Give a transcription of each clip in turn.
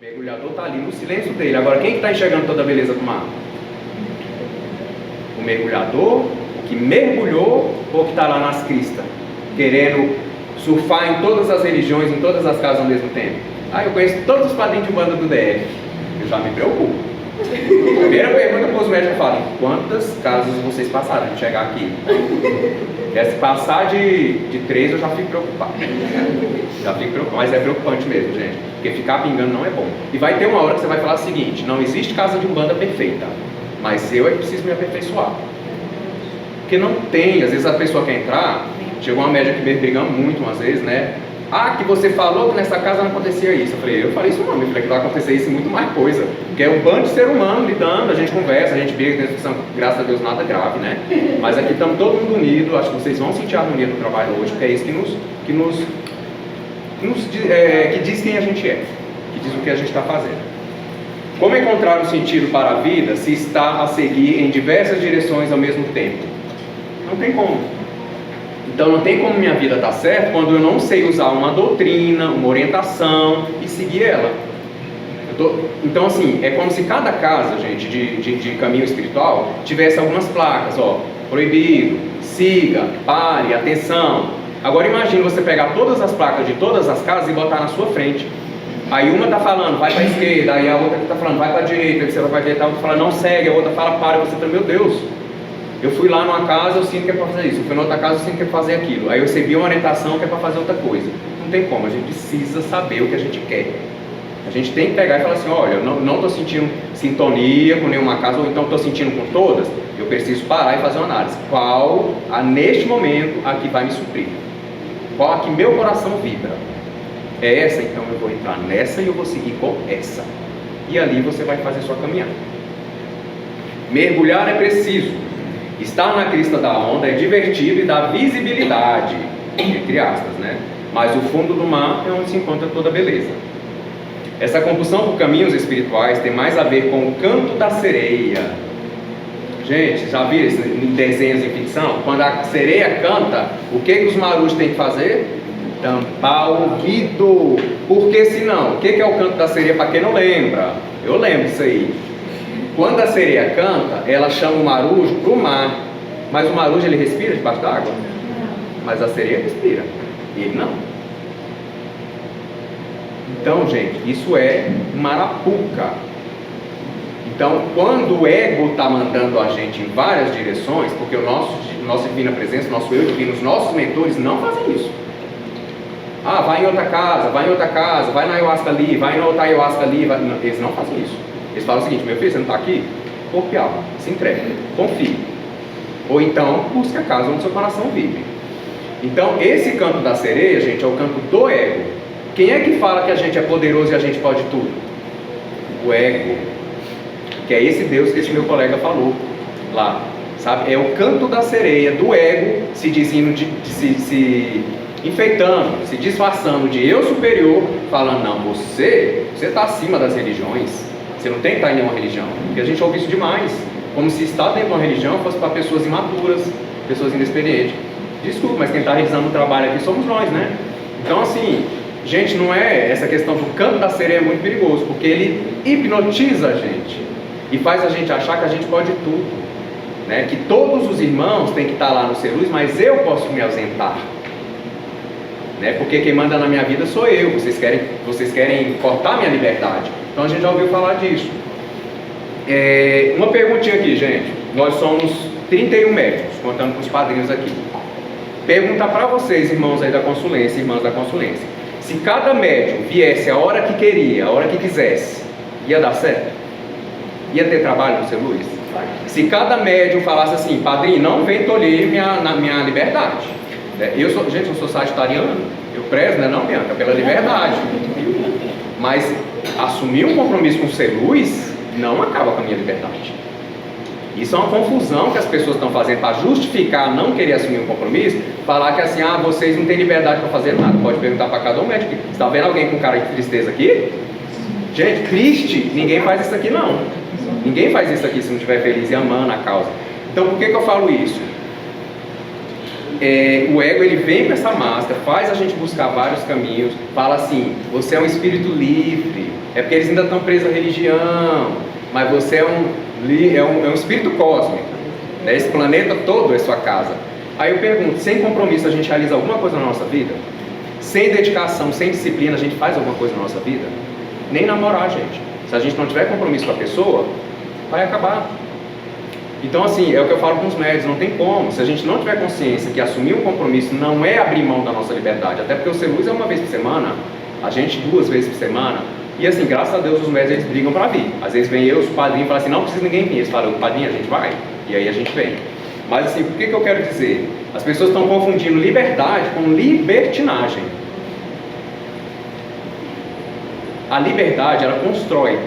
O mergulhador está ali no silêncio dele. Agora, quem está enxergando toda a beleza do mar? O mergulhador, o que mergulhou, ou que está lá nas cristas, querendo surfar em todas as religiões, em todas as casas ao mesmo tempo? Eu conheço todos os padrinhos de banda do DF. Eu já me preocupo. Primeira pergunta para os médicos, eu falo: quantas casas vocês passaram de chegar aqui? Se passar de 3, eu já fico preocupado. Mas é preocupante mesmo, gente. Porque ficar pingando não é bom. E vai ter uma hora que você vai falar o seguinte: não existe casa de umbanda perfeita, mas eu é que preciso me aperfeiçoar. Porque não tem, às vezes a pessoa quer entrar. Chegou uma média que me brigamos muito umas vezes, né? Que você falou que nessa casa não acontecia isso. Eu falei isso não, eu falei que vai acontecer isso e muito mais coisa. Porque é um bando de ser humano lidando, a gente conversa, a gente briga, graças a Deus nada grave, né? Mas aqui estamos todo mundo unido, acho que vocês vão sentir a harmonia do trabalho hoje, porque é isso que diz quem a gente é, que diz o que a gente está fazendo. Como encontrar um sentido para a vida se está a seguir em diversas direções ao mesmo tempo? Não tem como. Então não tem como minha vida dar certo quando eu não sei usar uma doutrina, uma orientação e seguir ela. Então assim, é como se cada casa, gente, de caminho espiritual tivesse algumas placas, proibido, siga, pare, atenção. Agora imagine você pegar todas as placas de todas as casas e botar na sua frente. Aí uma está falando, vai para a esquerda, aí a outra está falando, vai para a direita, aí você vai para a direita, a outra fala, não segue, a outra fala, para, você fala, meu Deus. Eu fui lá numa casa, eu sinto que é para fazer isso. Eu fui na outra casa, eu sinto que é para fazer aquilo. Aí eu recebi uma orientação que é para fazer outra coisa. Não tem como, a gente precisa saber o que a gente quer. A gente tem que pegar e falar assim, olha, eu não estou sentindo sintonia com nenhuma casa, ou então estou sentindo com todas. Eu preciso parar e fazer uma análise. Qual, neste momento, a que vai me suprir? Qual a que meu coração vibra? É essa, então eu vou entrar nessa e eu vou seguir com essa. E ali você vai fazer sua caminhada. Mergulhar é preciso. Estar na crista da onda é divertido e dá visibilidade, entre aspas, né? Mas o fundo do mar é onde se encontra toda a beleza. Essa compulsão por caminhos espirituais tem mais a ver com o canto da sereia. Gente, já viram isso em desenhos em ficção? Quando a sereia canta, o que os marujos têm que fazer? Tampar o ouvido. Porque senão, o que é o canto da sereia para quem não lembra? Eu lembro disso aí. Quando a sereia canta, ela chama o marujo para o mar. Mas o marujo, ele respira debaixo d'água? Mas a sereia respira. Ele não. Então, gente, isso é marapuca. Então, quando o ego está mandando a gente em várias direções, porque o nosso Divina Presença, o nosso eu divino, os nossos mentores não fazem isso. Vai em outra casa, vai na ayahuasca ali, vai na outra ayahuasca ali. Não, eles não fazem isso. Eles falam o seguinte: meu filho, você não está aqui? Corpo e alma, se entrega, confie. Ou então, busque a casa onde seu coração vive. Então, esse canto da sereia, gente, é o canto do ego. Quem é que fala que a gente é poderoso e a gente pode tudo? O ego. Que é esse Deus que esse meu colega falou lá. Sabe? É o canto da sereia, do ego, se dizendo, se enfeitando, se disfarçando de eu superior, falando, não, você está acima das religiões. Você não tem que estar em nenhuma religião. Porque a gente ouve isso demais. Como se estar dentro de uma religião fosse para pessoas imaturas, pessoas inexperientes. Desculpa, mas quem está realizando o trabalho aqui somos nós, né? Então, assim, gente, não é essa questão do canto da sereia é muito perigoso, porque ele hipnotiza a gente e faz a gente achar que a gente pode tudo, né? Que todos os irmãos têm que estar lá no ser luz, mas eu posso me ausentar, né? Porque quem manda na minha vida sou eu. Vocês querem cortar minha liberdade. Então a gente já ouviu falar disso. Uma perguntinha aqui, gente. Nós somos 31 médicos, contando com os padrinhos aqui. Perguntar para vocês, irmãos aí da consulência, irmãs da consulência, se cada médium viesse a hora que queria, a hora que quisesse, ia dar certo? Ia ter trabalho no seu Luiz? Se cada médium falasse assim, padrinho, não vem tolher na minha liberdade. Gente, eu sou sagitariano, eu prezo, né, não, Bianca, pela liberdade. Mas assumir um compromisso com o ser luz não acaba com a minha liberdade. Isso é uma confusão que as pessoas estão fazendo para justificar não querer assumir um compromisso, falar que assim, vocês não têm liberdade para fazer nada. Pode perguntar para cada um médico. Você está vendo alguém com cara de tristeza aqui? Gente, triste, ninguém faz isso aqui não. Ninguém faz isso aqui se não estiver feliz e amando a causa. Então por que eu falo isso? O ego, ele vem com essa máscara, faz a gente buscar vários caminhos, fala assim, você é um espírito livre, É porque eles ainda estão presos à religião, mas você é um espírito cósmico, né? Esse planeta todo é sua casa. Aí eu pergunto, sem compromisso a gente realiza alguma coisa na nossa vida? Sem dedicação, sem disciplina, a gente faz alguma coisa na nossa vida? Nem namorar, gente. Se a gente não tiver compromisso com a pessoa, vai acabar. Então, assim, é o que eu falo com os médios, não tem como. Se a gente não tiver consciência que assumir um compromisso não é abrir mão da nossa liberdade, até porque o Celuz é uma vez por semana, a gente 2 vezes por semana, e assim, graças a Deus os médios eles brigam para vir. Às vezes vem eu, os padrinhos, e falam assim, não precisa ninguém vir. Eles falam, padrinho, a gente vai, e aí a gente vem. Mas assim, por que eu quero dizer? As pessoas estão confundindo liberdade com libertinagem. A liberdade, ela constrói.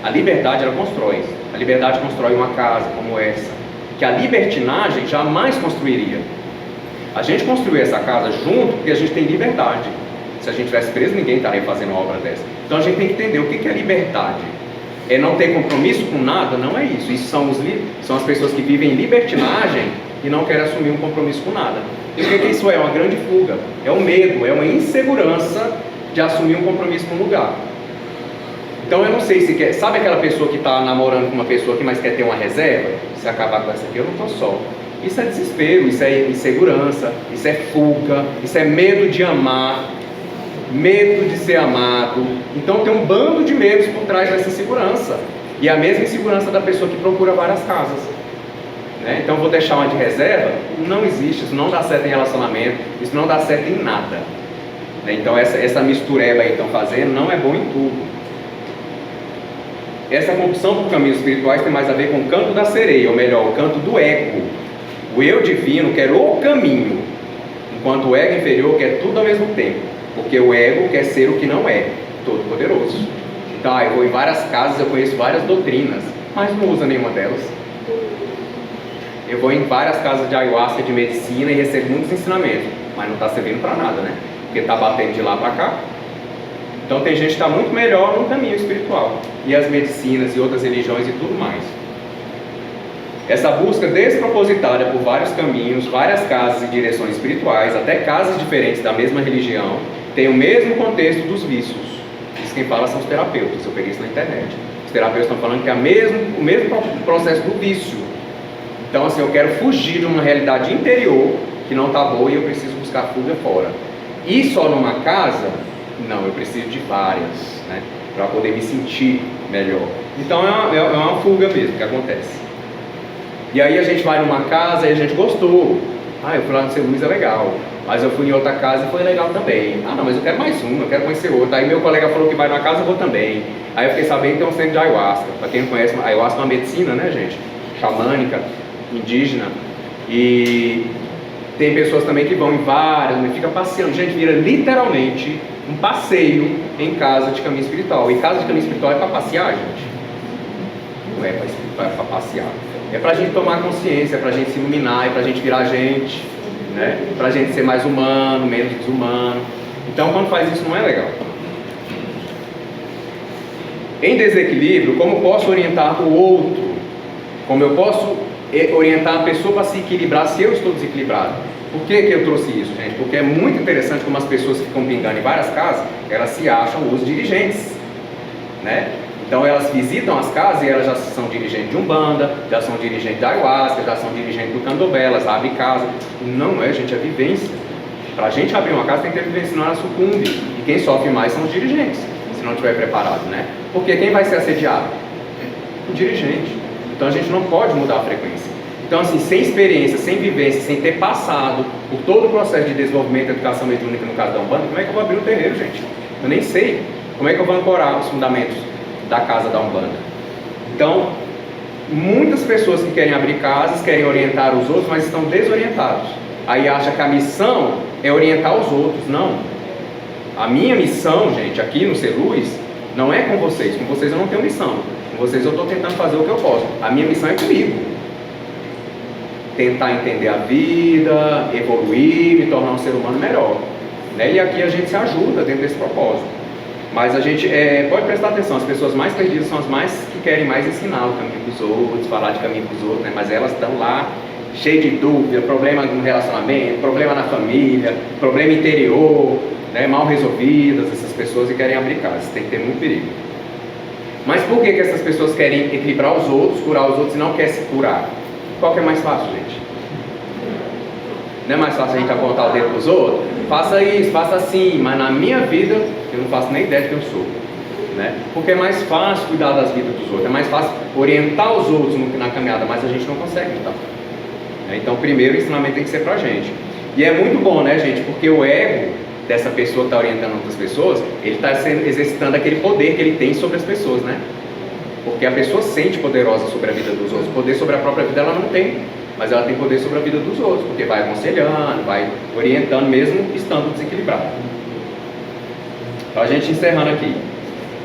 A liberdade, ela constrói. A liberdade constrói uma casa como essa, que a libertinagem jamais construiria. A gente construiu essa casa junto porque a gente tem liberdade. Se a gente tivesse preso, ninguém estaria fazendo uma obra dessa. Então a gente tem que entender o que é liberdade. É não ter compromisso com nada? Não é isso. Isso são as pessoas que vivem em libertinagem e não querem assumir um compromisso com nada. E o que isso é? Uma grande fuga. É um medo, é uma insegurança de assumir um compromisso com um lugar. Então eu não sei se quer. Sabe aquela pessoa que está namorando com uma pessoa que mais quer ter uma reserva? Se acabar com essa aqui, eu não estou só. Isso é desespero, isso é insegurança, isso é fuga, isso é medo de amar, medo de ser amado. Então tem um bando de medos por trás dessa insegurança. E a mesma insegurança da pessoa que procura várias casas, né? Então vou deixar uma de reserva? Não existe, isso não dá certo em relacionamento, isso não dá certo em nada, né? Então essa mistureba aí que estão fazendo não é bom em tudo. Essa compulsão por caminhos espirituais tem mais a ver com o canto da sereia, ou melhor, o canto do ego. O eu divino quer o caminho, enquanto o ego inferior quer tudo ao mesmo tempo, porque o ego quer ser o que não é, todo poderoso. Então, eu vou em várias casas, eu conheço várias doutrinas, mas não usa nenhuma delas. Eu vou em várias casas de ayahuasca, de medicina, e recebo muitos ensinamentos, mas não está servindo para nada, né? Porque está batendo de lá para cá. Então tem gente que está muito melhor no caminho espiritual, e as medicinas e outras religiões e tudo mais. Essa busca despropositada por vários caminhos, várias casas e direções espirituais, até casas diferentes da mesma religião, tem o mesmo contexto dos vícios. Isso quem fala são os terapeutas, eu peguei isso na internet. Os terapeutas estão falando que é o mesmo processo do vício. Então assim, eu quero fugir de uma realidade interior que não está boa e eu preciso buscar fuga fora. E só numa casa? Não, eu preciso de várias, né, para poder me sentir melhor. Então é uma fuga mesmo que acontece. E aí a gente vai numa casa e a gente gostou. Eu fui lá no Seu Luiz, é legal. Mas eu fui em outra casa e foi legal também. Não, mas eu quero mais uma, eu quero conhecer outra. Aí meu colega falou que vai numa casa, eu vou também. Aí eu fiquei sabendo que tem um centro de ayahuasca. Para quem não conhece, ayahuasca é uma medicina, né, gente? Xamânica, indígena. E tem pessoas também que vão em várias, fica passeando. Gente, vira literalmente um passeio em casa de caminho espiritual. E casa de caminho espiritual é para passear, gente? Não é para passear. É para a gente tomar consciência, é para a gente se iluminar, é para a gente virar gente, né? Para a gente ser mais humano, menos desumano. Então, quando faz isso, não é legal. Em desequilíbrio, como posso orientar o outro? Como eu posso orientar a pessoa para se equilibrar se eu estou desequilibrado? Por que eu trouxe isso, gente? Porque é muito interessante como as pessoas que ficam pingando em várias casas, elas se acham os dirigentes, né? Então elas visitam as casas e elas já são dirigentes de Umbanda, já são dirigentes de Ayahuasca, já são dirigentes do Candomblé, elas abrem casa. Não é, gente, é vivência. Para a gente abrir uma casa tem que ter vivência, senão ela sucumbe. E quem sofre mais são os dirigentes, se não estiver preparado, né? Porque quem vai ser assediado? O dirigente. Então a gente não pode mudar a frequência. Então assim, sem experiência, sem vivência, sem ter passado por todo o processo de desenvolvimento da educação mediúnica no caso da Umbanda, como é que eu vou abrir um terreiro, gente? Eu nem sei. Como é que eu vou ancorar os fundamentos da casa da Umbanda? Então, muitas pessoas que querem abrir casas, querem orientar os outros, mas estão desorientados. Aí acha que a missão é orientar os outros. Não. A minha missão, gente, aqui no Ser Luz, não é com vocês. Com vocês eu não tenho missão. Com vocês eu estou tentando fazer o que eu posso. A minha missão é comigo. Tentar entender a vida, evoluir, me tornar um ser humano melhor, né? E aqui a gente se ajuda dentro desse propósito. Mas a gente pode prestar atenção, as pessoas mais perdidas são as mais que querem mais ensinar o caminho dos outros, falar de caminho dos outros, né? Mas elas estão lá cheio de dúvida, problema no relacionamento, problema na família, problema interior, né, mal resolvidas, essas pessoas e querem abrir casa. Tem que ter muito perigo. Mas por que essas pessoas querem equilibrar os outros, curar os outros e não querem se curar? Qual que é mais fácil, gente? Não é mais fácil a gente apontar o dedo para os outros? Faça isso, faça assim, mas na minha vida eu não faço nem ideia de quem eu sou, né? Porque é mais fácil cuidar das vidas dos outros, é mais fácil orientar os outros na caminhada, mas a gente não consegue então. Então primeiro o ensinamento tem que ser para a gente. E é muito bom, né, gente? Porque o ego dessa pessoa que está orientando outras pessoas, ele está exercitando aquele poder que ele tem sobre as pessoas, né? Porque a pessoa sente poderosa sobre a vida dos outros. Poder sobre a própria vida ela não tem, mas ela tem poder sobre a vida dos outros, porque vai aconselhando, vai orientando mesmo estando desequilibrado. Então a gente encerrando aqui.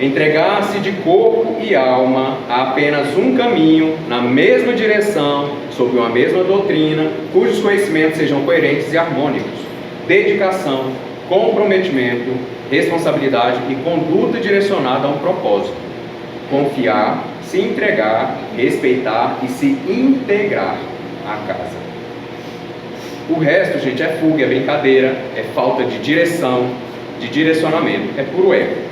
Entregar-se de corpo e alma a apenas um caminho, na mesma direção, sob uma mesma doutrina, cujos conhecimentos sejam coerentes e harmônicos. Dedicação, comprometimento, responsabilidade e conduta direcionada a um propósito. Confiar, se entregar, respeitar e se integrar à casa. O resto, gente, é fuga, é brincadeira, é falta de direção, de direcionamento, é puro ego.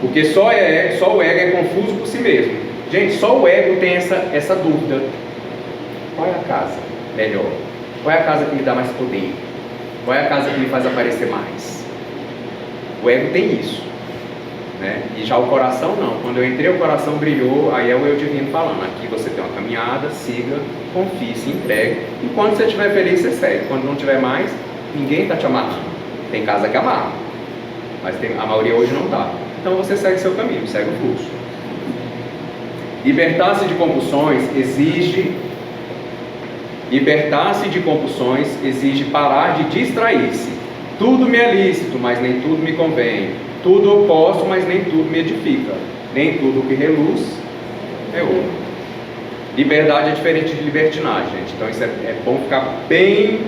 Porque só o ego é confuso por si mesmo. Gente, só o ego tem essa dúvida. Qual é a casa melhor? Qual é a casa que me dá mais poder? Qual é a casa que me faz aparecer mais? O ego tem isso, né? E já o coração não. Quando eu entrei, o coração brilhou, aí é o eu divino falando. Aqui você tem uma caminhada, siga, confie, se entregue. E quando você estiver feliz, você segue. Quando não tiver mais, ninguém está te amarrando. Tem casa que amarra, mas a maioria hoje não está. Então você segue seu caminho, segue o fluxo. Libertar-se de compulsões exige parar de distrair-se. Tudo me é lícito, mas nem tudo me convém. Tudo eu posso, mas nem tudo me edifica. Nem tudo que reluz é ouro. Liberdade é diferente de libertinagem, gente. Então isso é bom ficar bem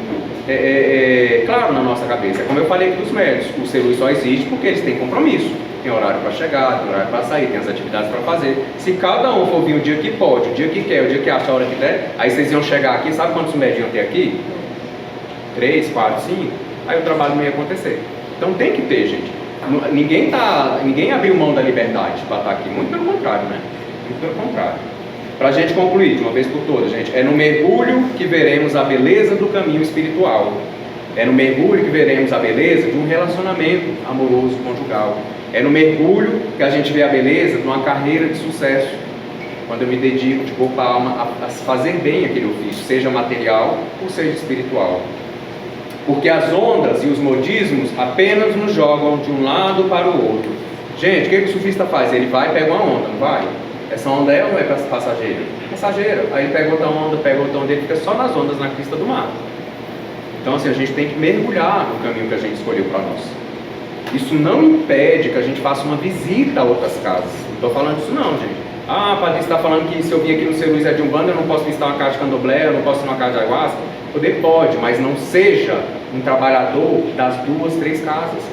claro na nossa cabeça. Como eu falei aqui dos médicos, o CELUS só existe porque eles têm compromisso. Tem horário para chegar, tem horário para sair, tem as atividades para fazer. Se cada um for vir o dia que pode, o dia que quer, o dia que acha, a hora que der, aí vocês iam chegar aqui, sabe quantos médicos iam ter aqui? 3, 4, 5? Aí o trabalho não ia acontecer. Então tem que ter, gente. Ninguém abriu mão da liberdade para estar aqui, muito pelo contrário, né? Muito pelo contrário. Para a gente concluir, de uma vez por todas, gente, é no mergulho que veremos a beleza do caminho espiritual. É no mergulho que veremos a beleza de um relacionamento amoroso, conjugal. É no mergulho que a gente vê a beleza de uma carreira de sucesso. Quando eu me dedico de corpo e alma a fazer bem aquele ofício, seja material ou seja espiritual. Porque as ondas e os modismos apenas nos jogam de um lado para o outro. Gente, o que o surfista faz? Ele vai e pega uma onda, não vai? Essa onda é ou não é passageira? Passageira. Aí ele pega outra onda, ele fica só nas ondas na crista do mar. Então assim, a gente tem que mergulhar no caminho que a gente escolheu para nós. Isso não impede que a gente faça uma visita a outras casas. Não estou falando disso não, gente. Ah, padre, você está falando que se eu vir aqui no CELUS é de Umbanda, eu não posso visitar uma casa de Candomblé, eu não posso ir numa casa de Ayahuasca? Poder pode, mas não seja um trabalhador das 2, 3 casas.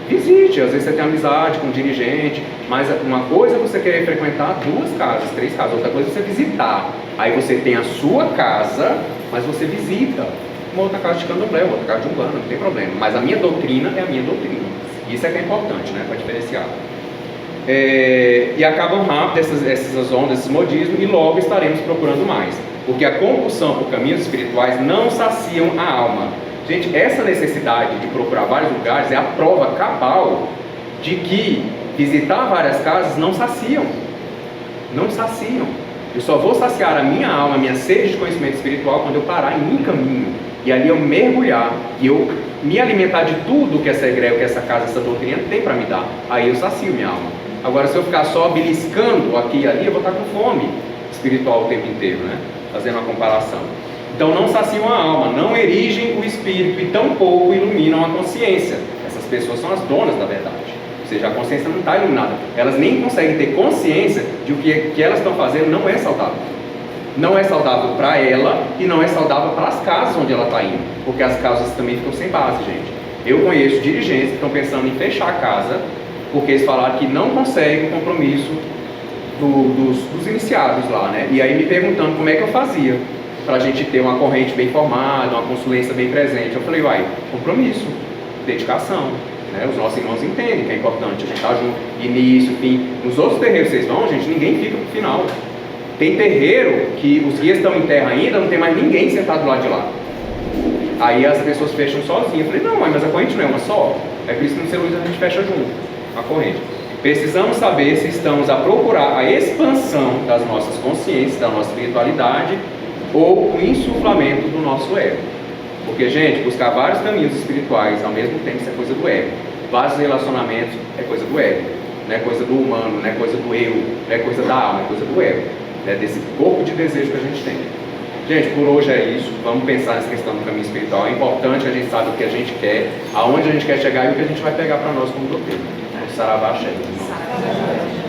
Visite, às vezes você tem amizade com um dirigente, mas uma coisa é você querer frequentar 2 casas, 3 casas, outra coisa é você visitar. Aí você tem a sua casa, mas você visita uma outra casa de Candomblé, uma outra casa de Umbanda, não tem problema. Mas a minha doutrina é a minha doutrina. Isso é que é importante, né, para diferenciar. E acabam rápido essas ondas, esses modismos, e logo estaremos procurando mais. Porque a compulsão por caminhos espirituais não saciam a alma. Gente, essa necessidade de procurar vários lugares é a prova cabal de que visitar várias casas não saciam. Não saciam. Eu só vou saciar a minha alma, a minha sede de conhecimento espiritual quando eu parar em um caminho. E ali eu mergulhar, e eu me alimentar de tudo que essa egrégora, que essa casa, essa doutrina tem para me dar. Aí eu sacio minha alma. Agora, se eu ficar só beliscando aqui e ali, eu vou estar com fome espiritual o tempo inteiro, né? Fazendo uma comparação. Então não saciam a alma, não erigem o espírito e tampouco iluminam a consciência. Essas pessoas são as donas da verdade. Ou seja, a consciência não está iluminada. Elas nem conseguem ter consciência de que elas estão fazendo não é saudável. Não é saudável para ela e não é saudável para as casas onde ela está indo. Porque as casas também ficam sem base, gente. Eu conheço dirigentes que estão pensando em fechar a casa porque eles falaram que não conseguem o compromisso dos iniciados lá, né? E aí me perguntando como é que eu fazia. para a gente ter uma corrente bem formada, uma consulência bem presente. Eu falei, uai, compromisso, dedicação. Né? Os nossos irmãos entendem que é importante a gente estar junto, início, fim. Nos outros terreiros vocês vão, gente, ninguém fica pro final. Tem terreiro que os guias estão em terra ainda, não tem mais ninguém sentado do lado de lá. Aí as pessoas fecham sozinhas. Eu falei, não, mas a corrente não é uma só. É por isso que no Ser Luz a gente fecha junto a corrente. Precisamos saber se estamos a procurar a expansão das nossas consciências, da nossa espiritualidade, ou o insuflamento do nosso ego. Porque, gente, buscar vários caminhos espirituais ao mesmo tempo, isso é coisa do ego. Vários relacionamentos é coisa do ego. Não é coisa do humano, não é coisa do eu, não é coisa da alma, é coisa do ego. É desse corpo de desejo que a gente tem. Gente, por hoje é isso. Vamos pensar nessa questão do caminho espiritual. É importante que a gente saiba o que a gente quer, aonde a gente quer chegar e o que a gente vai pegar para nós como doutrina. Saravá, chefe.